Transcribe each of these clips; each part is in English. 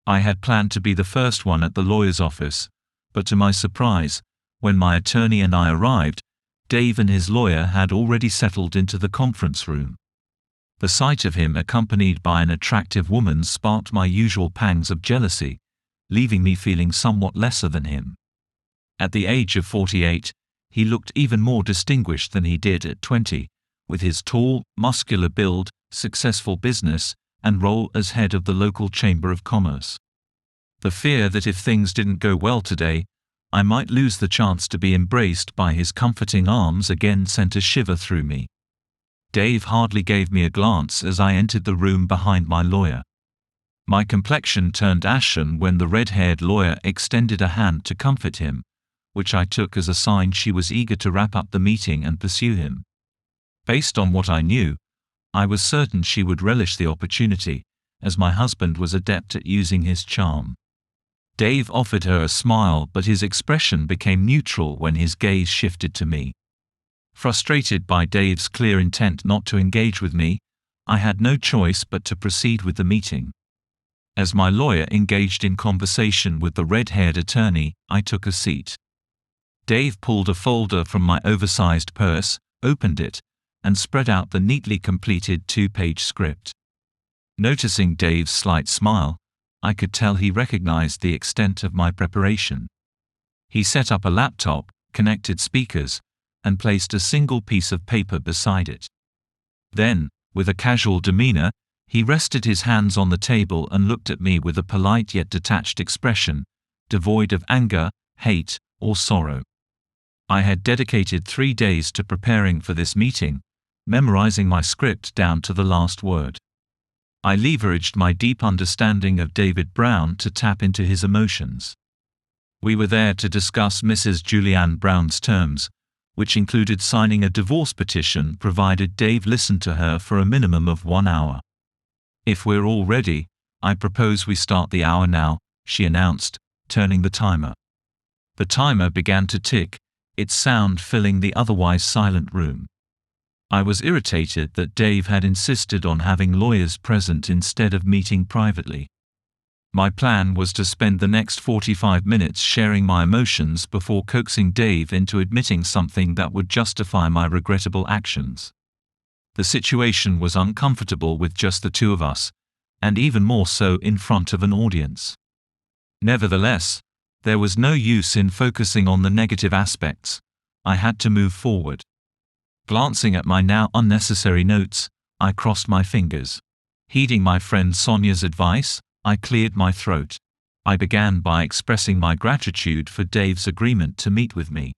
I had planned to be the first one at the lawyer's office, but to my surprise, when my attorney and I arrived, Dave and his lawyer had already settled into the conference room. The sight of him accompanied by an attractive woman sparked my usual pangs of jealousy, leaving me feeling somewhat lesser than him. At the age of 48, he looked even more distinguished than he did at 20, with his tall, muscular build, successful business, and role as head of the local Chamber of Commerce. The fear that if things didn't go well today, I might lose the chance to be embraced by his comforting arms again sent a shiver through me. Dave hardly gave me a glance as I entered the room behind my lawyer. My complexion turned ashen when the red-haired lawyer extended a hand to comfort him, which I took as a sign she was eager to wrap up the meeting and pursue him. Based on what I knew, I was certain she would relish the opportunity, as my husband was adept at using his charm. Dave offered her a smile, but his expression became neutral when his gaze shifted to me. Frustrated by Dave's clear intent not to engage with me, I had no choice but to proceed with the meeting. As my lawyer engaged in conversation with the red-haired attorney, I took a seat. Dave pulled a folder from my oversized purse, opened it, and spread out the neatly completed 2-page script. Noticing Dave's slight smile, I could tell he recognized the extent of my preparation. He set up a laptop, connected speakers, and placed a single piece of paper beside it. Then, with a casual demeanor, he rested his hands on the table and looked at me with a polite yet detached expression, devoid of anger, hate, or sorrow. I had dedicated 3 days to preparing for this meeting, memorizing my script down to the last word. I leveraged my deep understanding of David Brown to tap into his emotions. We were there to discuss Mrs. Julianne Brown's terms, which included signing a divorce petition provided Dave listened to her for a minimum of 1 hour. "If we're all ready, I propose we start the hour now," she announced, turning the timer. The timer began to tick, its sound filling the otherwise silent room. I was irritated that Dave had insisted on having lawyers present instead of meeting privately. My plan was to spend the next 45 minutes sharing my emotions before coaxing Dave into admitting something that would justify my regrettable actions. The situation was uncomfortable with just the two of us, and even more so in front of an audience. Nevertheless, there was no use in focusing on the negative aspects. I had to move forward. Glancing at my now unnecessary notes, I crossed my fingers. Heeding my friend Sonia's advice, I cleared my throat. I began by expressing my gratitude for Dave's agreement to meet with me.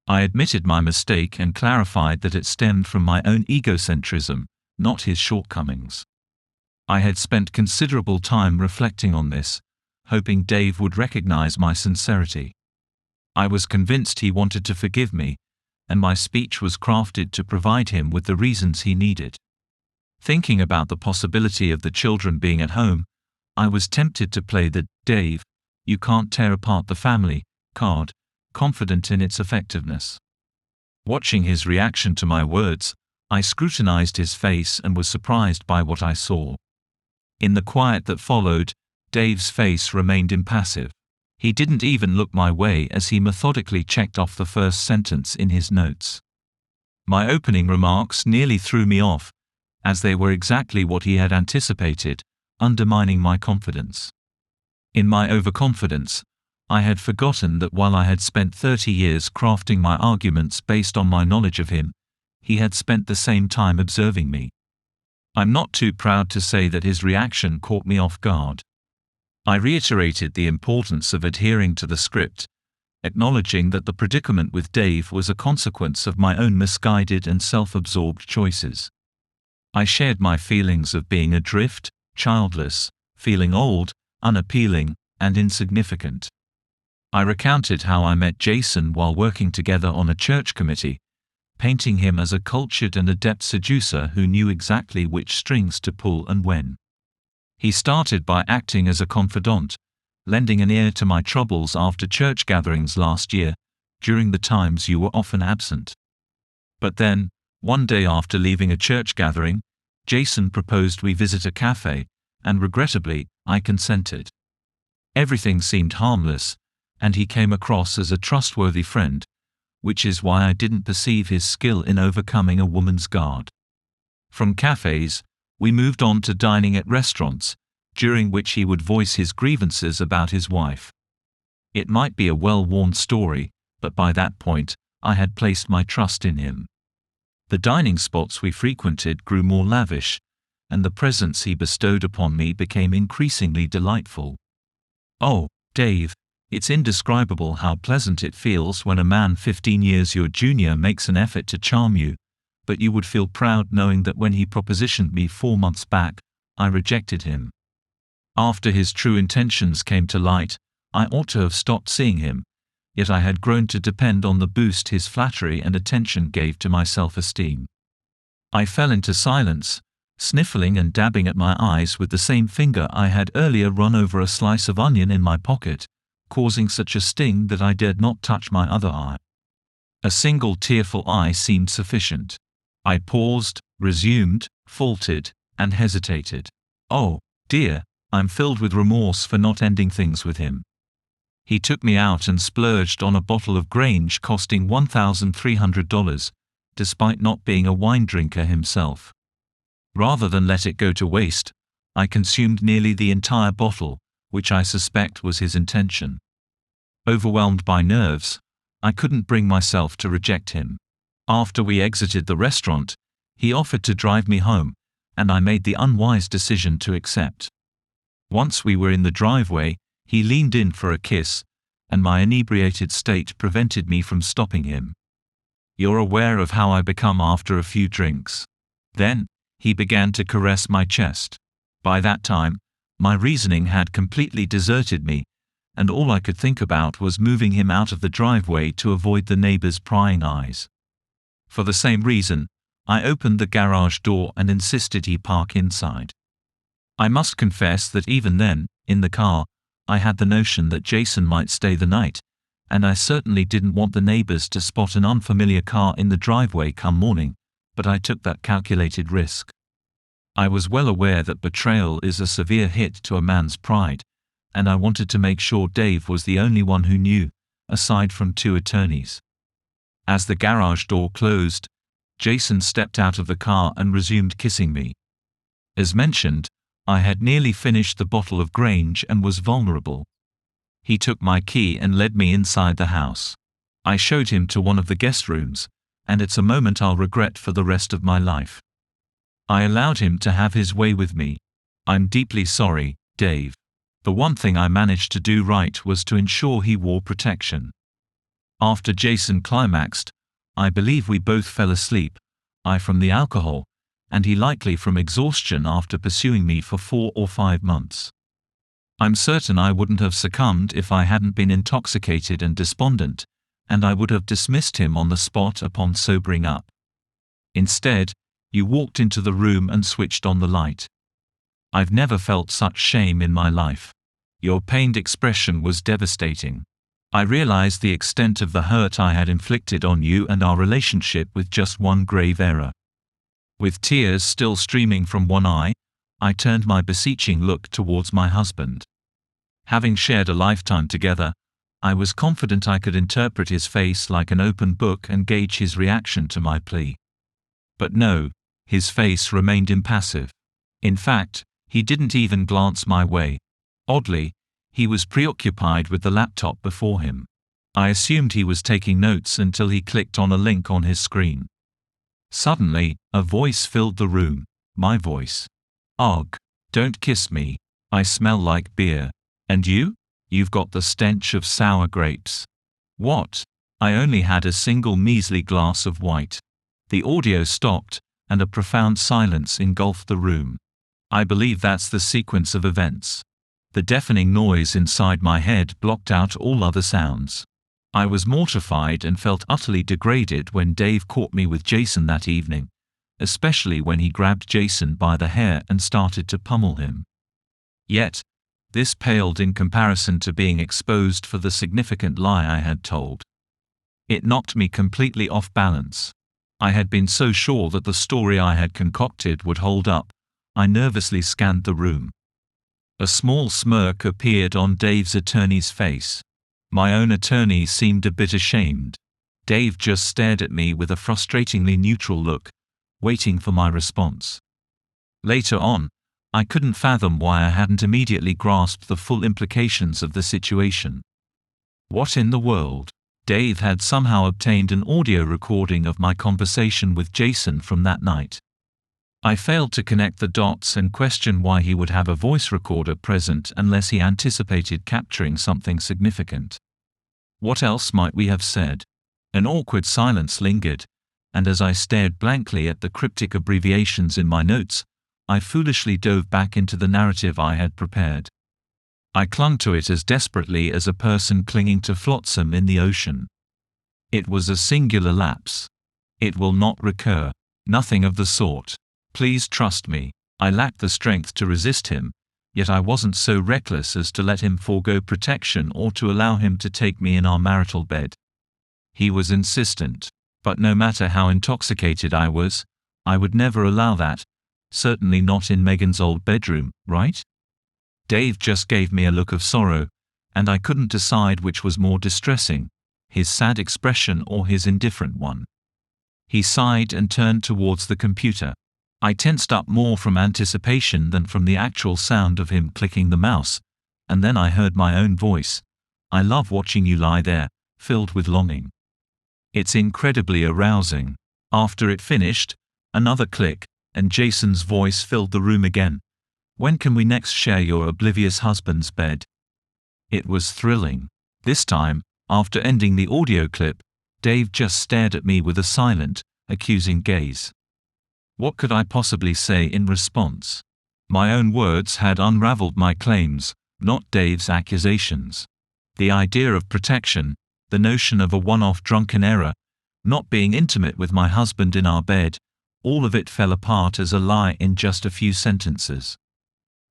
I admitted my mistake and clarified that it stemmed from my own egocentrism, not his shortcomings. I had spent considerable time reflecting on this, hoping Dave would recognize my sincerity. I was convinced he wanted to forgive me, and my speech was crafted to provide him with the reasons he needed. Thinking about the possibility of the children being at home, I was tempted to play the "Dave, you can't tear apart the family" card, confident in its effectiveness. Watching his reaction to my words, I scrutinized his face and was surprised by what I saw. In the quiet that followed, Dave's face remained impassive. He didn't even look my way as he methodically checked off the first sentence in his notes. My opening remarks nearly threw me off, as they were exactly what he had anticipated, undermining my confidence. In my overconfidence, I had forgotten that while I had spent 30 years crafting my arguments based on my knowledge of him, he had spent the same time observing me. I'm not too proud to say that his reaction caught me off guard. I reiterated the importance of adhering to the script, acknowledging that the predicament with Dave was a consequence of my own misguided and self-absorbed choices. I shared my feelings of being adrift, childless, feeling old, unappealing, and insignificant. I recounted how I met Jason while working together on a church committee, painting him as a cultured and adept seducer who knew exactly which strings to pull and when. He started by acting as a confidant, lending an ear to my troubles after church gatherings last year, during the times you were often absent. But then, one day after leaving a church gathering, Jason proposed we visit a cafe, and regrettably, I consented. Everything seemed harmless, and he came across as a trustworthy friend, which is why I didn't perceive his skill in overcoming a woman's guard. From cafes, we moved on to dining at restaurants, during which he would voice his grievances about his wife. It might be a well-worn story, but by that point, I had placed my trust in him. The dining spots we frequented grew more lavish, and the presents he bestowed upon me became increasingly delightful. Oh, Dave, it's indescribable how pleasant it feels when a man 15 years your junior makes an effort to charm you, but you would feel proud knowing that when he propositioned me 4 months back, I rejected him. After his true intentions came to light, I ought to have stopped seeing him, yet I had grown to depend on the boost his flattery and attention gave to my self-esteem. I fell into silence, sniffling and dabbing at my eyes with the same finger I had earlier run over a slice of onion in my pocket, causing such a sting that I dared not touch my other eye. A single tearful eye seemed sufficient. I paused, resumed, faltered, and hesitated. Oh, dear, I'm filled with remorse for not ending things with him. He took me out and splurged on a bottle of Grange costing $1,300, despite not being a wine drinker himself. Rather than let it go to waste, I consumed nearly the entire bottle, which I suspect was his intention. Overwhelmed by nerves, I couldn't bring myself to reject him. After we exited the restaurant, he offered to drive me home, and I made the unwise decision to accept. Once we were in the driveway, he leaned in for a kiss, and my inebriated state prevented me from stopping him. You're aware of how I become after a few drinks. Then, he began to caress my chest. By that time, my reasoning had completely deserted me, and all I could think about was moving him out of the driveway to avoid the neighbors' prying eyes. For the same reason, I opened the garage door and insisted he park inside. I must confess that even then, in the car, I had the notion that Jason might stay the night, and I certainly didn't want the neighbors to spot an unfamiliar car in the driveway come morning, but I took that calculated risk. I was well aware that betrayal is a severe hit to a man's pride, and I wanted to make sure Dave was the only one who knew, aside from 2 attorneys. As the garage door closed, Jason stepped out of the car and resumed kissing me. As mentioned, I had nearly finished the bottle of Grange and was vulnerable. He took my key and led me inside the house. I showed him to one of the guest rooms, and it's a moment I'll regret for the rest of my life. I allowed him to have his way with me. I'm deeply sorry, Dave. The one thing I managed to do right was to ensure he wore protection. After Jason climaxed, I believe we both fell asleep, I from the alcohol, and he likely from exhaustion after pursuing me for 4 or 5 months. I'm certain I wouldn't have succumbed if I hadn't been intoxicated and despondent, and I would have dismissed him on the spot upon sobering up. Instead, you walked into the room and switched on the light. I've never felt such shame in my life. Your pained expression was devastating. I realized the extent of the hurt I had inflicted on you and our relationship with just one grave error. With tears still streaming from one eye, I turned my beseeching look towards my husband. Having shared a lifetime together, I was confident I could interpret his face like an open book and gauge his reaction to my plea. But no, his face remained impassive. In fact, he didn't even glance my way. Oddly, he was preoccupied with the laptop before him. I assumed he was taking notes until he clicked on a link on his screen. Suddenly, a voice filled the room. My voice. Ugh, don't kiss me. I smell like beer. And you? You've got the stench of sour grapes. What? I only had a single measly glass of white. The audio stopped, and a profound silence engulfed the room. I believe that's the sequence of events. The deafening noise inside my head blocked out all other sounds. I was mortified and felt utterly degraded when Dave caught me with Jason that evening, especially when he grabbed Jason by the hair and started to pummel him. Yet, this paled in comparison to being exposed for the significant lie I had told. It knocked me completely off balance. I had been so sure that the story I had concocted would hold up, I nervously scanned the room. A small smirk appeared on Dave's attorney's face. My own attorney seemed a bit ashamed. Dave just stared at me with a frustratingly neutral look, waiting for my response. Later on, I couldn't fathom why I hadn't immediately grasped the full implications of the situation. What in the world? Dave had somehow obtained an audio recording of my conversation with Jason from that night. I failed to connect the dots and question why he would have a voice recorder present unless he anticipated capturing something significant. What else might we have said? An awkward silence lingered, and as I stared blankly at the cryptic abbreviations in my notes, I foolishly dove back into the narrative I had prepared. I clung to it as desperately as a person clinging to flotsam in the ocean. It was a singular lapse. It will not recur. Nothing of the sort. Please trust me. I lacked the strength to resist him, yet I wasn't so reckless as to let him forego protection or to allow him to take me in our marital bed. He was insistent, but no matter how intoxicated I was, I would never allow that, certainly not in Megan's old bedroom, right? Dave just gave me a look of sorrow, and I couldn't decide which was more distressing, his sad expression or his indifferent one. He sighed and turned towards the computer. I tensed up more from anticipation than from the actual sound of him clicking the mouse, and then I heard my own voice. I love watching you lie there, filled with longing. It's incredibly arousing. After it finished, another click, and Jason's voice filled the room again. When can we next share your oblivious husband's bed? It was thrilling. This time, after ending the audio clip, Dave just stared at me with a silent, accusing gaze. What could I possibly say in response? My own words had unraveled my claims, not Dave's accusations. The idea of protection, the notion of a one-off drunken error, not being intimate with my husband in our bed, all of it fell apart as a lie in just a few sentences.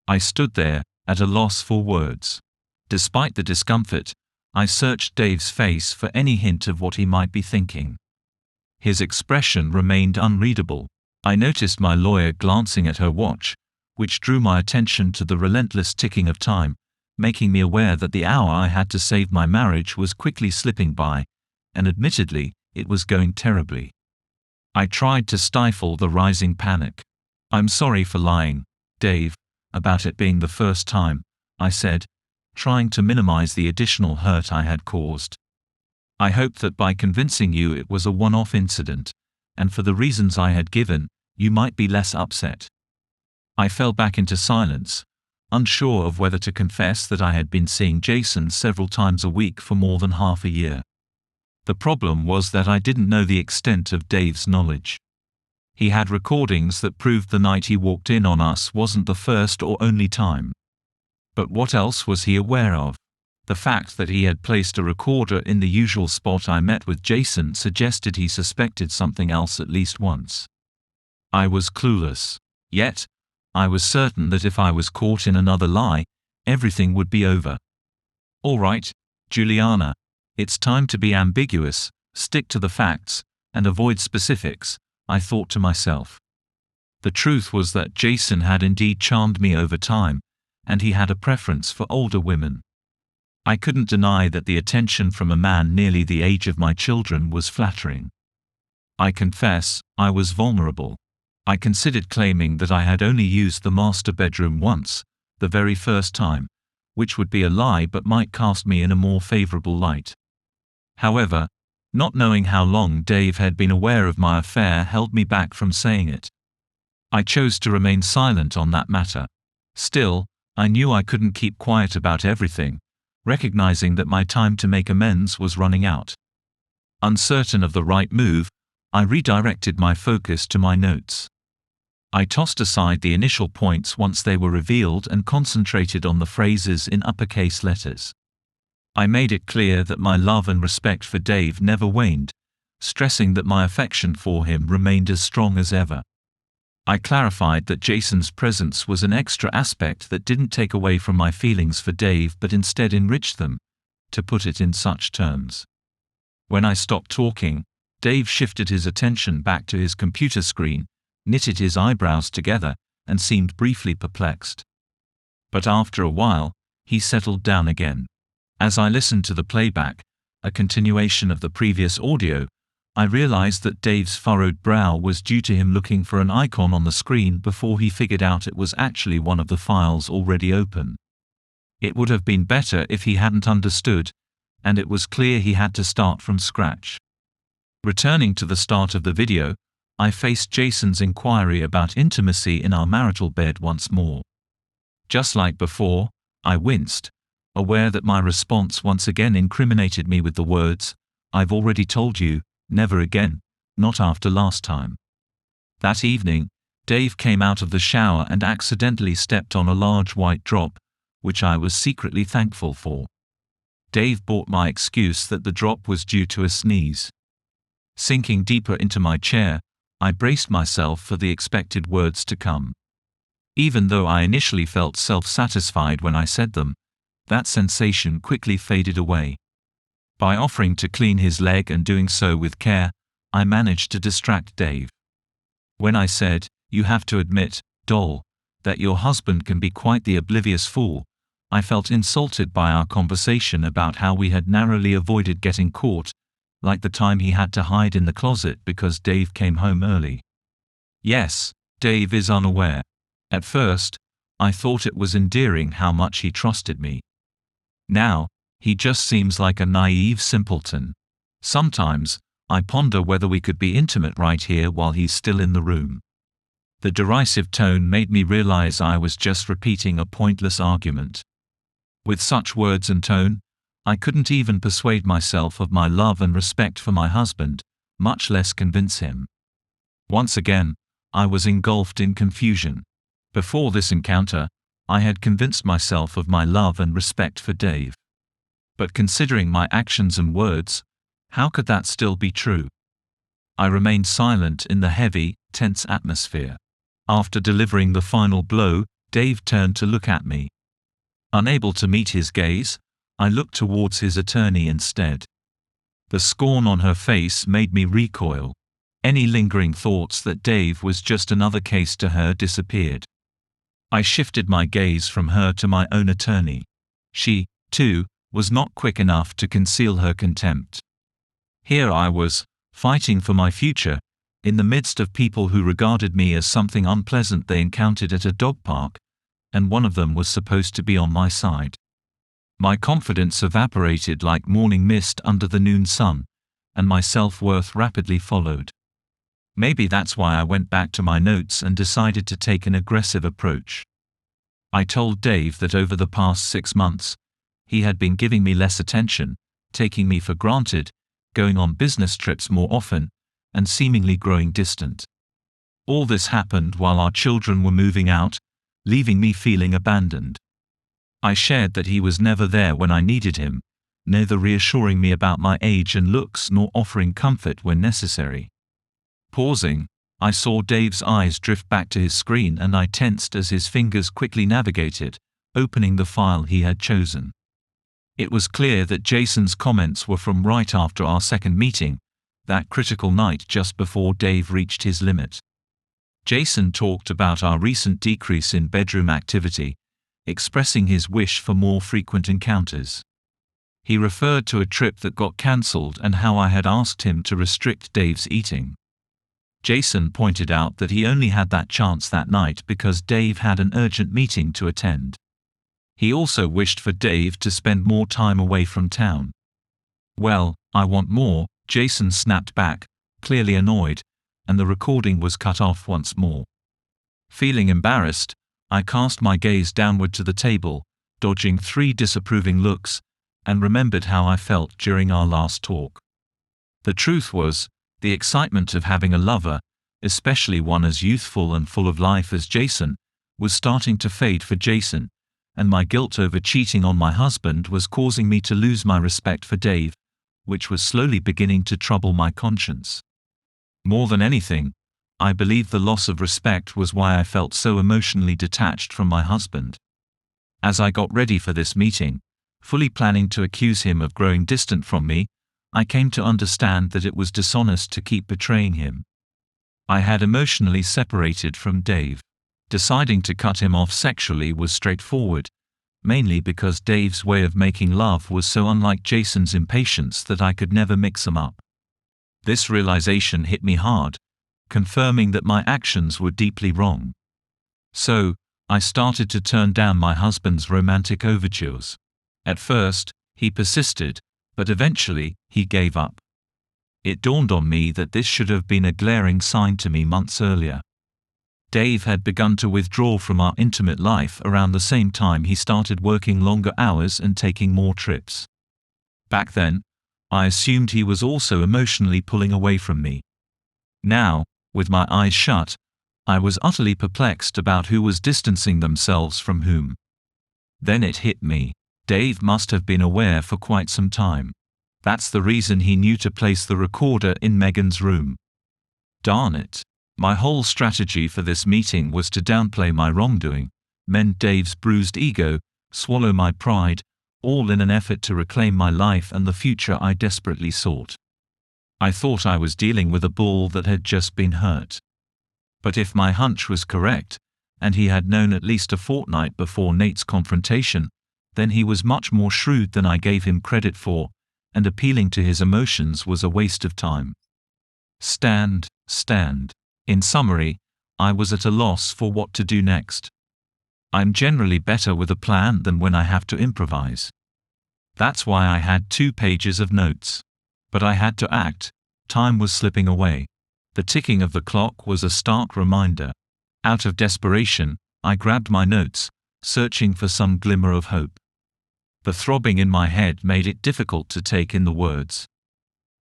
I stood there, at a loss for words. Despite the discomfort, I searched Dave's face for any hint of what he might be thinking. His expression remained unreadable. I noticed my lawyer glancing at her watch, which drew my attention to the relentless ticking of time, making me aware that the hour I had to save my marriage was quickly slipping by, and admittedly, it was going terribly. I tried to stifle the rising panic. I'm sorry for lying, Dave, about it being the first time, I said, trying to minimize the additional hurt I had caused. I hoped that by convincing you it was a one-off incident, and for the reasons I had given, you might be less upset. I fell back into silence, unsure of whether to confess that I had been seeing Jason several times a week for more than half a year. The problem was that I didn't know the extent of Dave's knowledge. He had recordings that proved the night he walked in on us wasn't the first or only time. But what else was he aware of? The fact that he had placed a recorder in the usual spot I met with Jason suggested he suspected something else at least once. I was clueless. Yet, I was certain that if I was caught in another lie, everything would be over. All right, Juliana. It's time to be ambiguous, stick to the facts, and avoid specifics, I thought to myself. The truth was that Jason had indeed charmed me over time, and he had a preference for older women. I couldn't deny that the attention from a man nearly the age of my children was flattering. I confess, I was vulnerable. I considered claiming that I had only used the master bedroom once, the very first time, which would be a lie but might cast me in a more favorable light. However, not knowing how long Dave had been aware of my affair held me back from saying it. I chose to remain silent on that matter. Still, I knew I couldn't keep quiet about everything, recognizing that my time to make amends was running out. Uncertain of the right move, I redirected my focus to my notes. I tossed aside the initial points once they were revealed and concentrated on the phrases in uppercase letters. I made it clear that my love and respect for Dave never waned, stressing that my affection for him remained as strong as ever. I clarified that Jason's presence was an extra aspect that didn't take away from my feelings for Dave but instead enriched them, to put it in such terms. When I stopped talking, Dave shifted his attention back to his computer screen, knitted his eyebrows together, and seemed briefly perplexed. But after a while, he settled down again. As I listened to the playback, a continuation of the previous audio, I realized that Dave's furrowed brow was due to him looking for an icon on the screen before he figured out it was actually one of the files already open. It would have been better if he hadn't understood, and it was clear he had to start from scratch. Returning to the start of the video, I faced Jason's inquiry about intimacy in our marital bed once more. Just like before, I winced, aware that my response once again incriminated me with the words, "I've already told you, never again, not after last time." That evening, Dave came out of the shower and accidentally stepped on a large white drop, which I was secretly thankful for. Dave bought my excuse that the drop was due to a sneeze. Sinking deeper into my chair, I braced myself for the expected words to come. Even though I initially felt self-satisfied when I said them, that sensation quickly faded away. By offering to clean his leg and doing so with care, I managed to distract Dave. When I said, "You have to admit, doll, that your husband can be quite the oblivious fool," I felt insulted by our conversation about how we had narrowly avoided getting caught, like the time he had to hide in the closet because Dave came home early. Yes, Dave is unaware. At first, I thought it was endearing how much he trusted me. Now, he just seems like a naive simpleton. Sometimes, I ponder whether we could be intimate right here while he's still in the room. The derisive tone made me realize I was just repeating a pointless argument. With such words and tone, I couldn't even persuade myself of my love and respect for my husband, much less convince him. Once again, I was engulfed in confusion. Before this encounter, I had convinced myself of my love and respect for Dave. But considering my actions and words, how could that still be true? I remained silent in the heavy, tense atmosphere. After delivering the final blow, Dave turned to look at me. Unable to meet his gaze, I looked towards his attorney instead. The scorn on her face made me recoil. Any lingering thoughts that Dave was just another case to her disappeared. I shifted my gaze from her to my own attorney. She, too, was not quick enough to conceal her contempt. Here I was, fighting for my future, in the midst of people who regarded me as something unpleasant they encountered at a dog park, and one of them was supposed to be on my side. My confidence evaporated like morning mist under the noon sun, and my self-worth rapidly followed. Maybe that's why I went back to my notes and decided to take an aggressive approach. I told Dave that over the past 6 months, he had been giving me less attention, taking me for granted, going on business trips more often, and seemingly growing distant. All this happened while our children were moving out, leaving me feeling abandoned. I shared that he was never there when I needed him, neither reassuring me about my age and looks nor offering comfort when necessary. Pausing, I saw Dave's eyes drift back to his screen and I tensed as his fingers quickly navigated, opening the file he had chosen. It was clear that Jason's comments were from right after our second meeting, that critical night just before Dave reached his limit. Jason talked about our recent decrease in bedroom activity, expressing his wish for more frequent encounters. He referred to a trip that got cancelled and how I had asked him to restrict Dave's eating. Jason pointed out that he only had that chance that night because Dave had an urgent meeting to attend. He also wished for Dave to spend more time away from town. "Well, I want more," Jason snapped back, clearly annoyed, and the recording was cut off once more. Feeling embarrassed, I cast my gaze downward to the table, dodging 3 disapproving looks, and remembered how I felt during our last talk. The truth was, the excitement of having a lover, especially one as youthful and full of life as Jason, was starting to fade for Jason, and my guilt over cheating on my husband was causing me to lose my respect for Dave, which was slowly beginning to trouble my conscience. More than anything, I believe the loss of respect was why I felt so emotionally detached from my husband. As I got ready for this meeting, fully planning to accuse him of growing distant from me, I came to understand that it was dishonest to keep betraying him. I had emotionally separated from Dave. Deciding to cut him off sexually was straightforward, mainly because Dave's way of making love was so unlike Jason's impatience that I could never mix them up. This realization hit me hard, confirming that my actions were deeply wrong. So, I started to turn down my husband's romantic overtures. At first, he persisted, but eventually, he gave up. It dawned on me that this should have been a glaring sign to me months earlier. Dave had begun to withdraw from our intimate life around the same time he started working longer hours and taking more trips. Back then, I assumed he was also emotionally pulling away from me. Now, with my eyes shut, I was utterly perplexed about who was distancing themselves from whom. Then it hit me. Dave must have been aware for quite some time. That's the reason he knew to place the recorder in Megan's room. Darn it. My whole strategy for this meeting was to downplay my wrongdoing, mend Dave's bruised ego, swallow my pride, all in an effort to reclaim my life and the future I desperately sought. I thought I was dealing with a bull that had just been hurt. But if my hunch was correct, and he had known at least a fortnight before Nate's confrontation, then he was much more shrewd than I gave him credit for, and appealing to his emotions was a waste of time. Stand. In summary, I was at a loss for what to do next. I'm generally better with a plan than when I have to improvise. That's why I had 2 pages of notes. But I had to act. Time was slipping away. The ticking of the clock was a stark reminder. Out of desperation, I grabbed my notes, searching for some glimmer of hope. The throbbing in my head made it difficult to take in the words.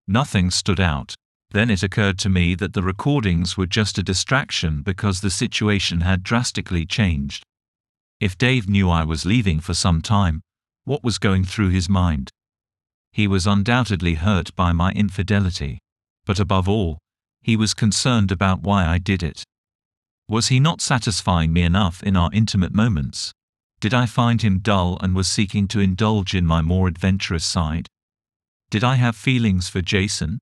Nothing stood out. Then it occurred to me that the recordings were just a distraction because the situation had drastically changed. If Dave knew I was leaving for some time, what was going through his mind? He was undoubtedly hurt by my infidelity. But above all, he was concerned about why I did it. Was he not satisfying me enough in our intimate moments? Did I find him dull and was seeking to indulge in my more adventurous side? Did I have feelings for Jason?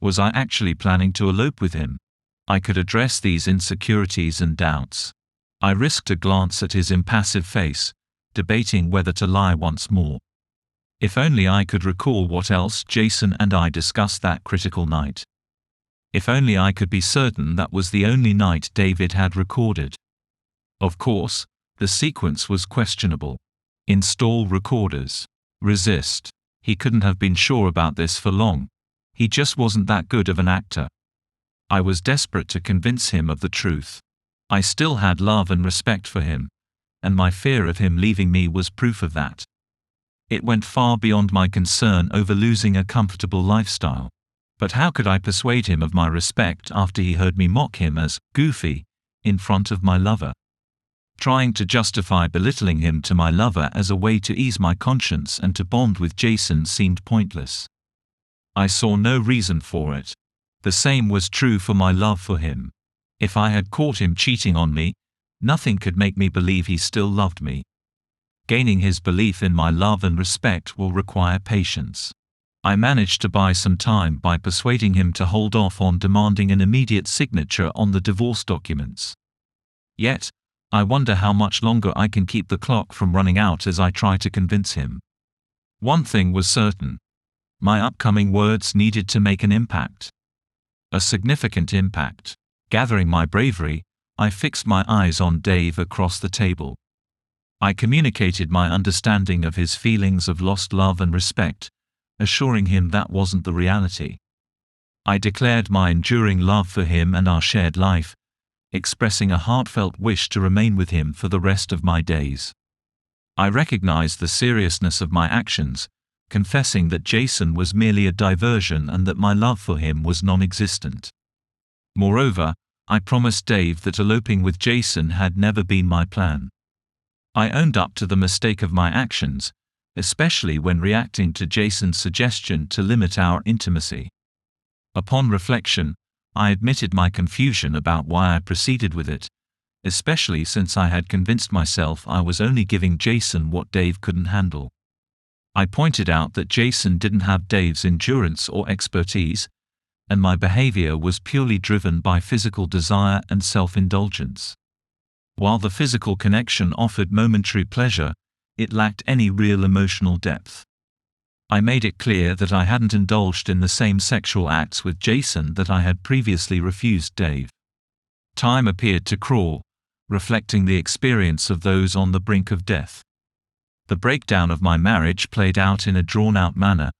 Was I actually planning to elope with him? I could address these insecurities and doubts. I risked a glance at his impassive face, debating whether to lie once more. If only I could recall what else Jason and I discussed that critical night. If only I could be certain that was the only night David had recorded. Of course, the sequence was questionable. Install recorders. Resist. He couldn't have been sure about this for long. He just wasn't that good of an actor. I was desperate to convince him of the truth. I still had love and respect for him, and my fear of him leaving me was proof of that. It went far beyond my concern over losing a comfortable lifestyle. But how could I persuade him of my respect after he heard me mock him as goofy in front of my lover? Trying to justify belittling him to my lover as a way to ease my conscience and to bond with Jason seemed pointless. I saw no reason for it. The same was true for my love for him. If I had caught him cheating on me, nothing could make me believe he still loved me. Gaining his belief in my love and respect will require patience. I managed to buy some time by persuading him to hold off on demanding an immediate signature on the divorce documents. Yet, I wonder how much longer I can keep the clock from running out as I try to convince him. One thing was certain. My upcoming words needed to make an impact. A significant impact. Gathering my bravery, I fixed my eyes on Dave across the table. I communicated my understanding of his feelings of lost love and respect, assuring him that wasn't the reality. I declared my enduring love for him and our shared life, expressing a heartfelt wish to remain with him for the rest of my days. I recognized the seriousness of my actions, confessing that Jason was merely a diversion and that my love for him was non-existent. Moreover, I promised Dave that eloping with Jason had never been my plan. I owned up to the mistake of my actions, especially when reacting to Jason's suggestion to limit our intimacy. Upon reflection, I admitted my confusion about why I proceeded with it, especially since I had convinced myself I was only giving Jason what Dave couldn't handle. I pointed out that Jason didn't have Dave's endurance or expertise, and my behavior was purely driven by physical desire and self-indulgence. While the physical connection offered momentary pleasure, it lacked any real emotional depth. I made it clear that I hadn't indulged in the same sexual acts with Jason that I had previously refused Dave. Time appeared to crawl, reflecting the experience of those on the brink of death. The breakdown of my marriage played out in a drawn-out manner,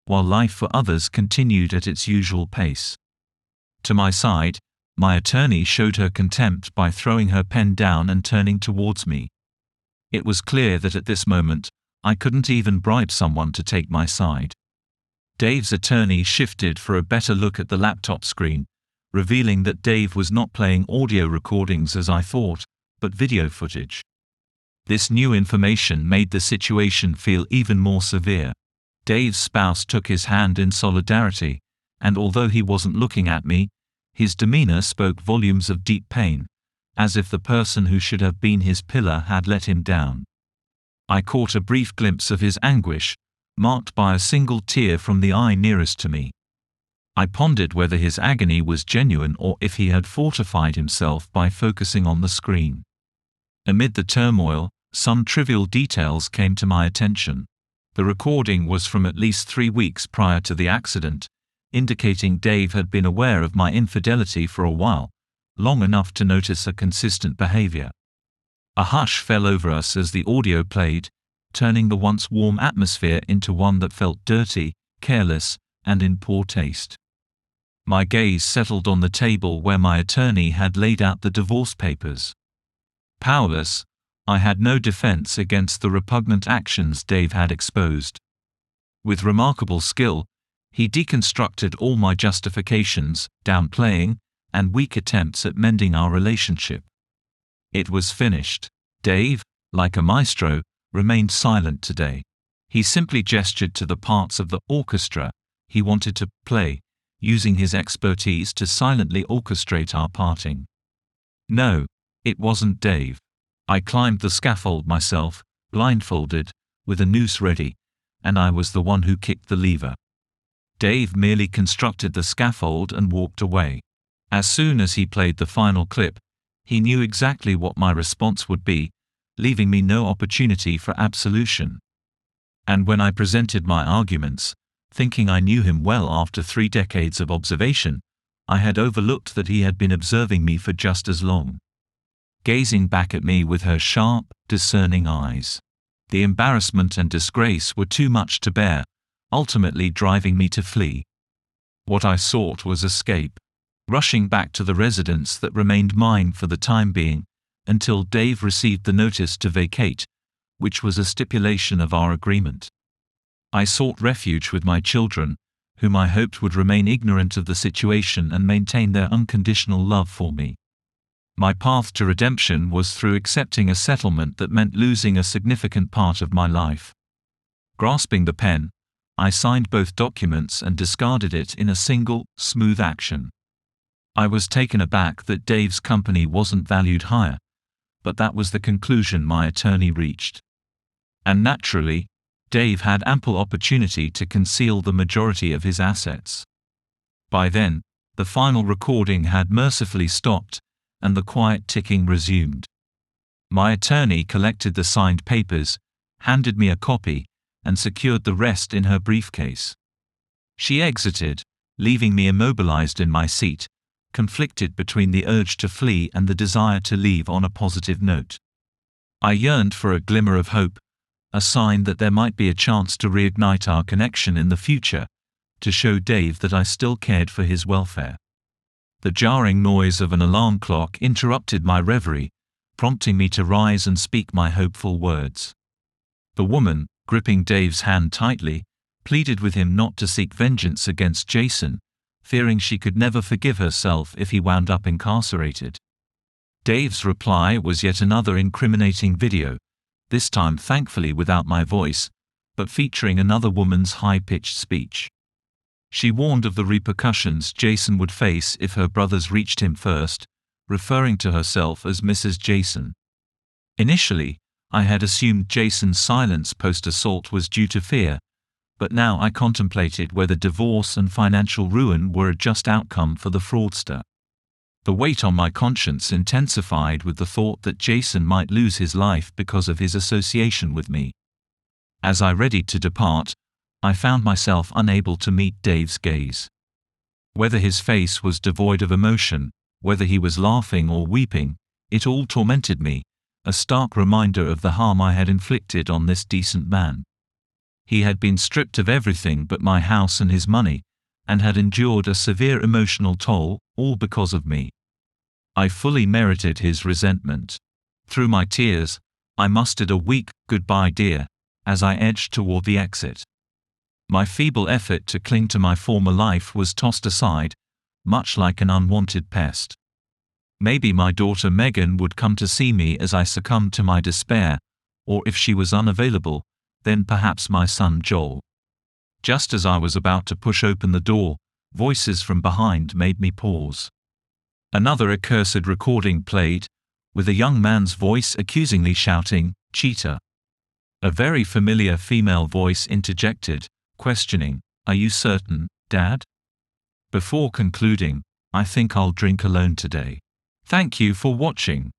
while life for others continued at its usual pace. To my side, my attorney showed her contempt by throwing her pen down and turning towards me. It was clear that at this moment, I couldn't even bribe someone to take my side. Dave's attorney shifted for a better look at the laptop screen, revealing that Dave was not playing audio recordings as I thought, but video footage. This new information made the situation feel even more severe. Dave's spouse took his hand in solidarity, and although he wasn't looking at me, his demeanor spoke volumes of deep pain, as if the person who should have been his pillar had let him down. I caught a brief glimpse of his anguish, marked by a single tear from the eye nearest to me. I pondered whether his agony was genuine or if he had fortified himself by focusing on the screen. Amid the turmoil, some trivial details came to my attention. The recording was from at least 3 weeks prior to the accident, indicating Dave had been aware of my infidelity for a while, long enough to notice a consistent behavior. A hush fell over us as the audio played, turning the once warm atmosphere into one that felt dirty, careless, and in poor taste. My gaze settled on the table where my attorney had laid out the divorce papers. Powerless, I had no defense against the repugnant actions Dave had exposed. With remarkable skill, he deconstructed all my justifications, downplaying, and weak attempts at mending our relationship. It was finished. Dave, like a maestro, remained silent today. He simply gestured to the parts of the orchestra he wanted to play, using his expertise to silently orchestrate our parting. No, it wasn't Dave. I climbed the scaffold myself, blindfolded, with a noose ready, and I was the one who kicked the lever. Dave merely constructed the scaffold and walked away. As soon as he played the final clip, he knew exactly what my response would be, leaving me no opportunity for absolution. And when I presented my arguments, thinking I knew him well after 3 decades of observation, I had overlooked that he had been observing me for just as long. Gazing back at me with her sharp, discerning eyes. The embarrassment and disgrace were too much to bear, ultimately driving me to flee. What I sought was escape. Rushing back to the residence that remained mine for the time being, until Dave received the notice to vacate, which was a stipulation of our agreement. I sought refuge with my children, whom I hoped would remain ignorant of the situation and maintain their unconditional love for me. My path to redemption was through accepting a settlement that meant losing a significant part of my life. Grasping the pen, I signed both documents and discarded it in a single, smooth action. I was taken aback that Dave's company wasn't valued higher, but that was the conclusion my attorney reached. And naturally, Dave had ample opportunity to conceal the majority of his assets. By then, the final recording had mercifully stopped, and the quiet ticking resumed. My attorney collected the signed papers, handed me a copy, and secured the rest in her briefcase. She exited, leaving me immobilized in my seat, conflicted between the urge to flee and the desire to leave on a positive note. I yearned for a glimmer of hope, a sign that there might be a chance to reignite our connection in the future, to show Dave that I still cared for his welfare. The jarring noise of an alarm clock interrupted my reverie, prompting me to rise and speak my hopeful words. The woman, gripping Dave's hand tightly, pleaded with him not to seek vengeance against Jason, fearing she could never forgive herself if he wound up incarcerated. Dave's reply was yet another incriminating video, this time thankfully without my voice, but featuring another woman's high-pitched speech. She warned of the repercussions Jason would face if her brothers reached him first, referring to herself as Mrs. Jason. Initially, I had assumed Jason's silence post-assault was due to fear, but now I contemplated whether divorce and financial ruin were a just outcome for the fraudster. The weight on my conscience intensified with the thought that Jason might lose his life because of his association with me. As I readied to depart, I found myself unable to meet Dave's gaze. Whether his face was devoid of emotion, whether he was laughing or weeping, it all tormented me, a stark reminder of the harm I had inflicted on this decent man. He had been stripped of everything but my house and his money, and had endured a severe emotional toll, all because of me. I fully merited his resentment. Through my tears, I mustered a weak "goodbye, dear," as I edged toward the exit. My feeble effort to cling to my former life was tossed aside, much like an unwanted pest. Maybe my daughter Megan would come to see me as I succumbed to my despair, or if she was unavailable, then perhaps my son Joel. Just as I was about to push open the door, voices from behind made me pause. Another accursed recording played, with a young man's voice accusingly shouting, "Cheater." A very familiar female voice interjected, questioning, "Are you certain, Dad?" Before concluding, "I think I'll drink alone today. Thank you for watching."